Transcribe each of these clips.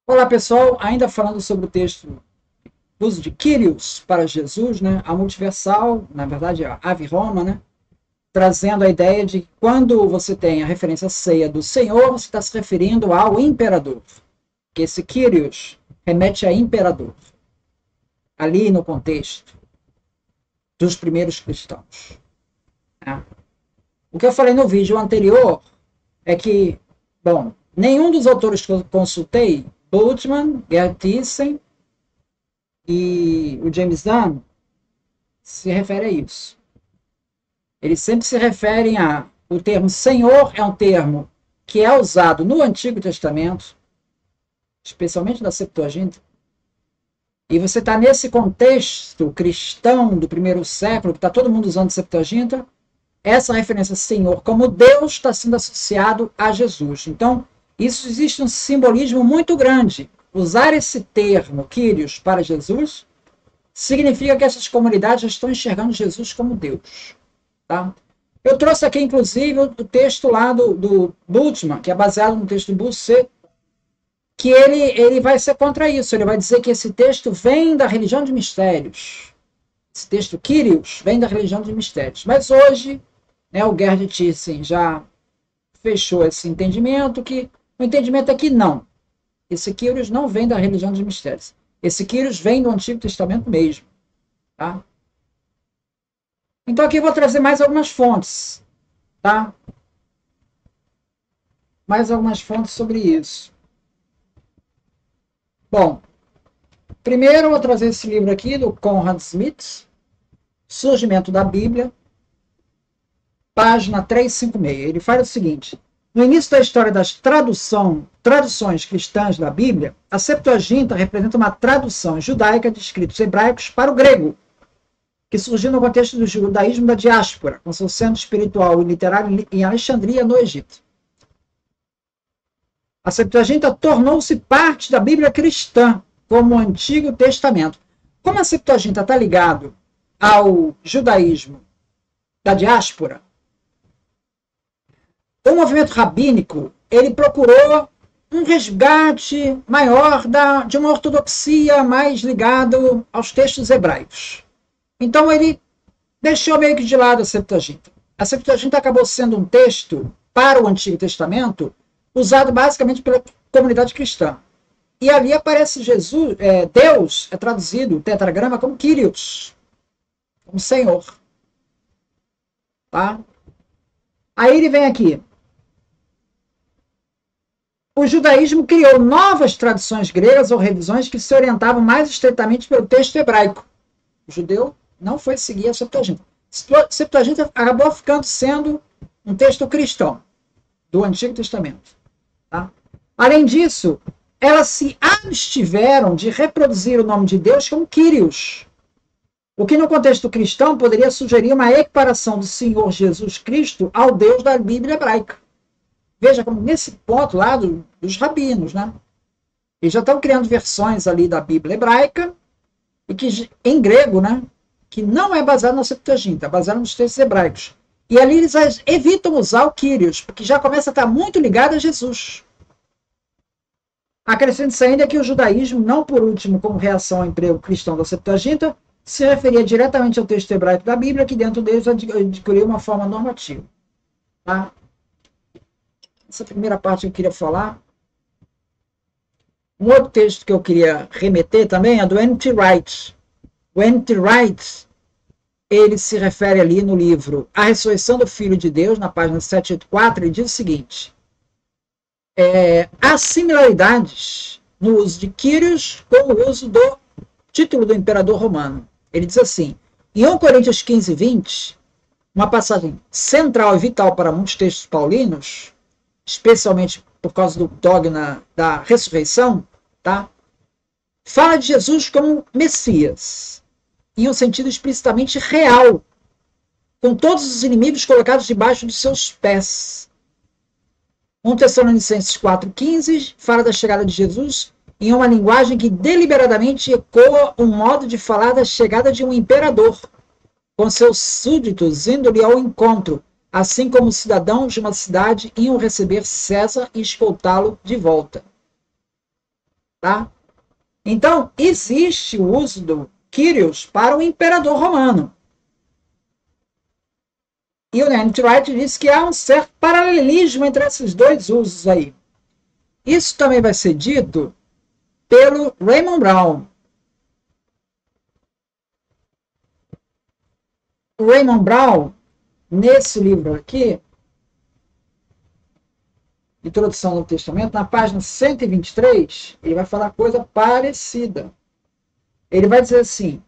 Olá pessoal, ainda falando sobre o texto uso de Kyrios para Jesus, né? A multiversal, na verdade a Ave Roma, né? Trazendo a ideia de que quando você tem a referência ceia do Senhor, você está se referindo ao imperador, que esse Kyrios remete a imperador, ali no contexto dos primeiros cristãos, né? O que eu falei no vídeo anterior é que, bom, nenhum dos autores que eu consultei, Bultmann, Gerd Thiessen e o James Dunn, se refere a isso. Eles sempre se referem a... O termo Senhor é um termo que é usado no Antigo Testamento, especialmente na Septuaginta, e você está nesse contexto cristão do primeiro século, que está todo mundo usando Septuaginta, essa referência Senhor como Deus está sendo associado a Jesus. Então, isso existe um simbolismo muito grande. Usar esse termo, Kyrios, para Jesus, significa que essas comunidades já estão enxergando Jesus como Deus. Tá? Eu trouxe aqui, inclusive, o texto lá do Bultmann, que é baseado no texto do Bousset, que ele vai ser contra isso. Ele vai dizer que esse texto vem da religião de mistérios. Esse texto, Kyrios, vem da religião de mistérios. Mas hoje, né, o Gerd Thiessen já fechou esse entendimento, que o entendimento é que não. Esse Kyrios não vem da religião dos mistérios. Esse Kyrios vem do Antigo Testamento mesmo. Tá? Então aqui eu vou trazer mais algumas fontes. Tá? Mais algumas fontes sobre isso. Bom, primeiro eu vou trazer esse livro aqui do Conrad Smith, Surgimento da Bíblia, página 356. Ele fala o seguinte: no início da história das traduções cristãs da Bíblia, a Septuaginta representa uma tradução judaica de escritos hebraicos para o grego, que surgiu no contexto do judaísmo da diáspora, com seu centro espiritual e literário em Alexandria, no Egito. A Septuaginta tornou-se parte da Bíblia cristã, como o Antigo Testamento. Como a Septuaginta está ligado ao judaísmo da diáspora, o movimento rabínico ele procurou um resgate maior de uma ortodoxia mais ligada aos textos hebraicos. Então ele deixou meio que de lado a Septuaginta. A Septuaginta acabou sendo um texto para o Antigo Testamento usado basicamente pela comunidade cristã. E ali aparece Jesus, Deus é traduzido, o tetragrama, como Kyrios, como Senhor. Tá? Aí ele vem aqui. O judaísmo criou novas tradições gregas ou revisões que se orientavam mais estreitamente pelo texto hebraico. O judeu não foi seguir a Septuaginta. A Septuaginta acabou sendo um texto cristão do Antigo Testamento. Tá? Além disso, elas se abstiveram de reproduzir o nome de Deus como Kyrios, o que no contexto cristão poderia sugerir uma equiparação do Senhor Jesus Cristo ao Deus da Bíblia hebraica. Veja como nesse ponto lá dos rabinos, né? Eles já estão criando versões ali da Bíblia hebraica, e que em grego, né? Que não é baseado na Septuaginta, é baseado nos textos hebraicos. E ali eles evitam usar o Kyrios, porque já começa a estar muito ligado a Jesus. Acrescenta-se ainda que o judaísmo, não por último como reação ao emprego cristão da Septuaginta, se referia diretamente ao texto hebraico da Bíblia, que dentro deles adquiriu uma forma normativa. Tá? Essa primeira parte que eu queria falar. Um outro texto que eu queria remeter também é do N.T. Wright. O N.T. Wright, ele se refere ali no livro A Ressurreição do Filho de Deus, na página 784, ele diz o seguinte: há similaridades no uso de Kyrios com o uso do título do imperador romano. Ele diz assim, em 1 Coríntios 15, 20, uma passagem central e vital para muitos textos paulinos, especialmente por causa do dogma da ressurreição, tá? Fala de Jesus como Messias, em um sentido explicitamente real, com todos os inimigos colocados debaixo dos seus pés. 1 Tessalonicenses 4,15 fala da chegada de Jesus em uma linguagem que deliberadamente ecoa um modo de falar da chegada de um imperador, com seus súditos indo-lhe ao encontro, assim como os cidadãos de uma cidade iam receber César e escoltá-lo de volta. Tá? Então, existe o uso do Kyrios para o imperador romano. E o N.T. Wright diz que há um certo paralelismo entre esses dois usos aí. Isso também vai ser dito pelo Raymond Brown. O Raymond Brown, nesse livro aqui, Introdução ao Novo Testamento, na página 123, ele vai falar coisa parecida. Ele vai dizer assim,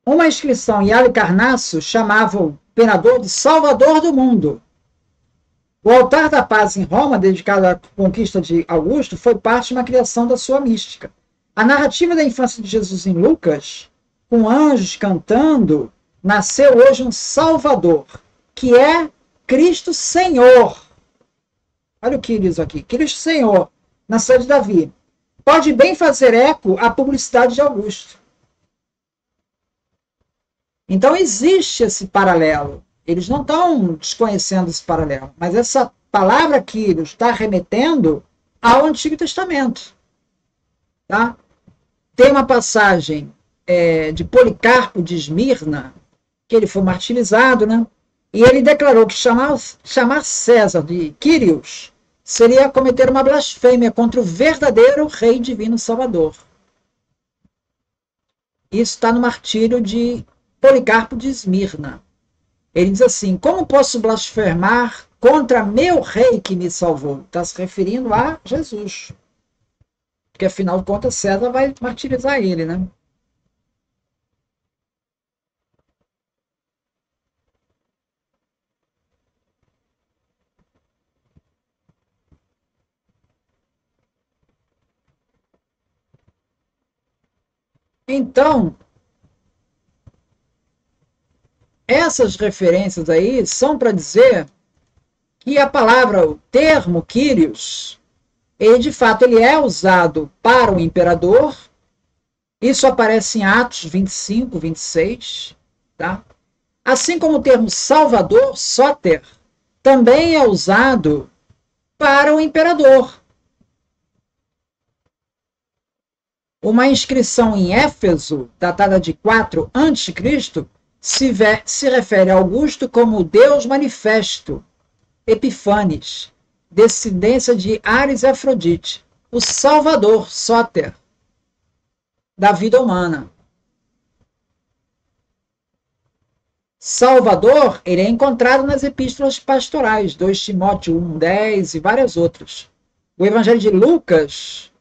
uma inscrição em Halicarnasso chamava o imperador de Salvador do mundo. O altar da paz em Roma, dedicado à conquista de Augusto, foi parte de uma criação da sua mística. A narrativa da infância de Jesus em Lucas, com anjos cantando, nasceu hoje um Salvador, que é Cristo Senhor. Olha o que diz aqui. Cristo Senhor, nasceu de Davi. Pode bem fazer eco à publicidade de Augusto. Então existe esse paralelo. Eles não estão desconhecendo esse paralelo, mas essa palavra Kyrios está remetendo ao Antigo Testamento. Tá? Tem uma passagem de Policarpo de Esmirna, que ele foi martirizado, né? E ele declarou que chamar César de Kyrios seria cometer uma blasfêmia contra o verdadeiro Rei Divino Salvador. Isso está no martírio de Policarpo de Esmirna. Ele diz assim, como posso blasfemar contra meu rei que me salvou? Está se referindo a Jesus. Porque, afinal de contas, César vai martirizar ele, né? Então, essas referências aí são para dizer que a palavra, o termo Kyrios, ele de fato ele é usado para o imperador. Isso aparece em Atos 25, 26, tá? Assim como o termo Salvador, Soter, também é usado para o imperador. Uma inscrição em Éfeso, datada de 4 a.C., se refere a Augusto como Deus manifesto, Epifanes, descendência de Ares e Afrodite, o Salvador, Soter, da vida humana. Salvador, ele é encontrado nas epístolas pastorais, 2 Timóteo 1,10 e várias outras. O Evangelho de Lucas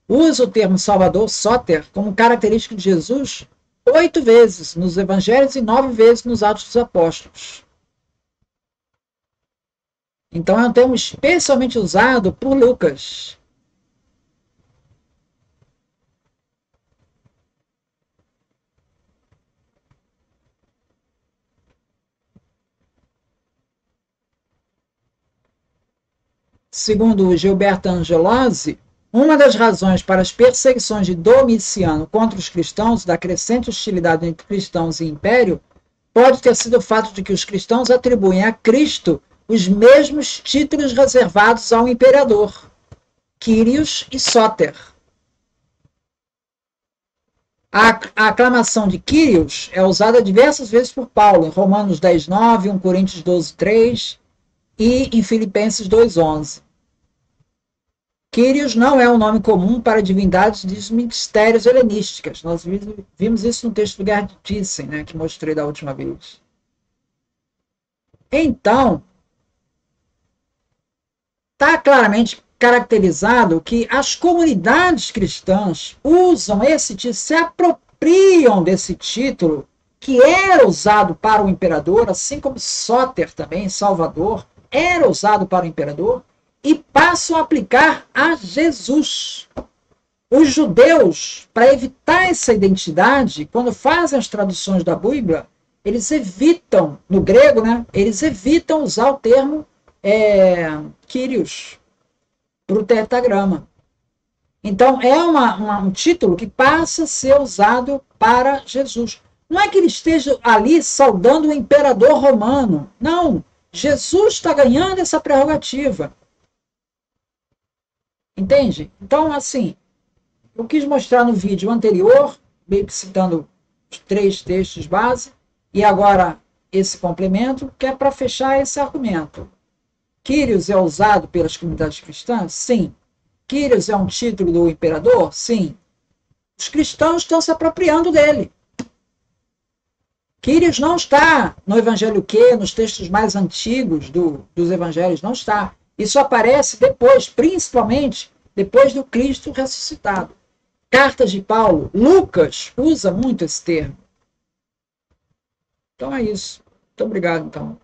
usa o termo Salvador, Soter, como característica de Jesus 8 vezes nos Evangelhos e 9 vezes nos Atos dos Apóstolos. Então é um termo especialmente usado por Lucas. Segundo Gilberto Angelosi, uma das razões para as perseguições de Domiciano contra os cristãos, da crescente hostilidade entre cristãos e império, pode ter sido o fato de que os cristãos atribuem a Cristo os mesmos títulos reservados ao imperador, Kyrios e Soter. A aclamação de Kyrios é usada diversas vezes por Paulo, em Romanos 10:9, 1 Coríntios 12:3 e em Filipenses 2:11. Kyrios não é um nome comum para divindades dos mistérios helenísticas. Nós vimos isso no texto do Gerd Thyssen, né, que mostrei da última vez. Então, está claramente caracterizado que as comunidades cristãs usam esse título, se apropriam desse título que era usado para o imperador, assim como Soter também, Salvador, era usado para o imperador, e passam a aplicar a Jesus. Os judeus, para evitar essa identidade, quando fazem as traduções da Bíblia, eles evitam, no grego, né, eles evitam usar o termo Kyrios para o tetragrama. Então, é um título que passa a ser usado para Jesus. Não é que ele esteja ali saudando o imperador romano. Não. Jesus está ganhando essa prerrogativa. Entende? Então, assim, eu quis mostrar no vídeo anterior, meio que citando os 3 textos base, e agora esse complemento, que é para fechar esse argumento. Quírios é usado pelas comunidades cristãs? Sim. Quírios é um título do imperador? Sim. Os cristãos estão se apropriando dele. Quírios não está no Evangelho Q, nos textos mais antigos dos evangelhos, não está. Isso aparece depois, principalmente depois do Cristo ressuscitado. Cartas de Paulo, Lucas usa muito esse termo. Então é isso. Muito obrigado, então.